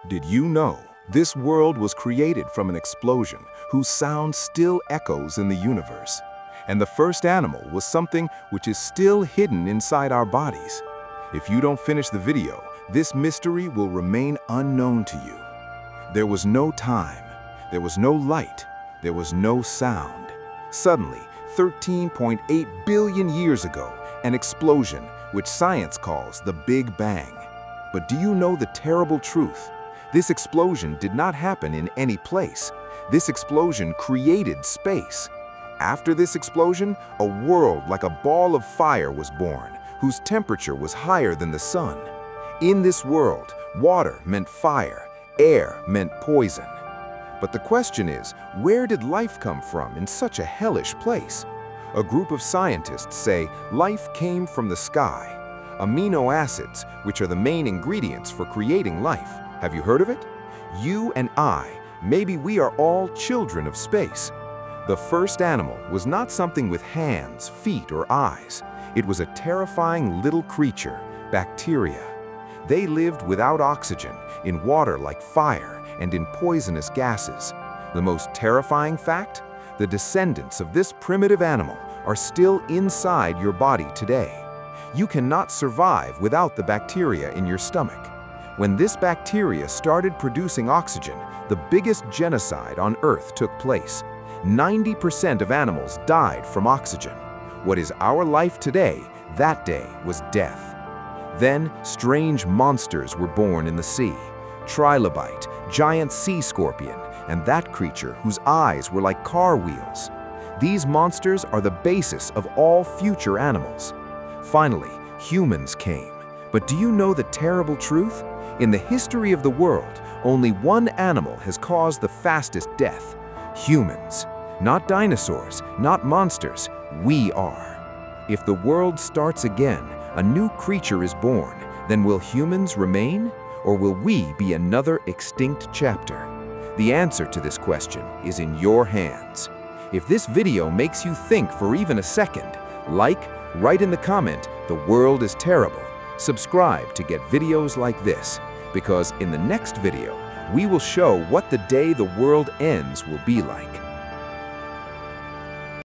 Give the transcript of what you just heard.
Did you know this world was created from an explosion whose sound still echoes in the universe? And the first animal was something which is still hidden inside our bodies. If you don't finish the video, this mystery will remain unknown to you. There was no time, there was no light, there was no sound. Suddenly, 13.8 billion years ago, an explosion, which science calls the Big Bang. But do you know the terrible truth? This explosion did not happen in any place. This explosion created space. After this explosion, a world like a ball of fire was born, whose temperature was higher than the sun. In this world, water meant fire, air meant poison. But the question is, where did life come from in such a hellish place? A group of scientists say life came from the sky. Amino acids, which are the main ingredients for creating life. Have you heard of it? You and I, maybe we are all children of space. The first animal was not something with hands, feet, or eyes. It was a terrifying little creature, bacteria. They lived without oxygen, in water like fire, and in poisonous gases. The most terrifying fact? The descendants of this primitive animal are still inside your body today. You cannot survive without the bacteria in your stomach. When this bacteria started producing oxygen, the biggest genocide on Earth took place. 90% of animals died from oxygen. What is our life today, that day was death. Then, strange monsters were born in the sea. Trilobite, giant sea scorpion, and that creature whose eyes were like car wheels. These monsters are the basis of all future animals. Finally, humans came. But do you know the terrible truth? In the history of the world, only one animal has caused the fastest death. Humans. Not dinosaurs, not monsters. We are. If the world starts again, a new creature is born, then will humans remain? Or will we be another extinct chapter? The answer to this question is in your hands. If this video makes you think for even a second, like, write in the comment, "The world is terrible." Subscribe to get videos like this, because in the next video, we will show what the day the world ends will be like.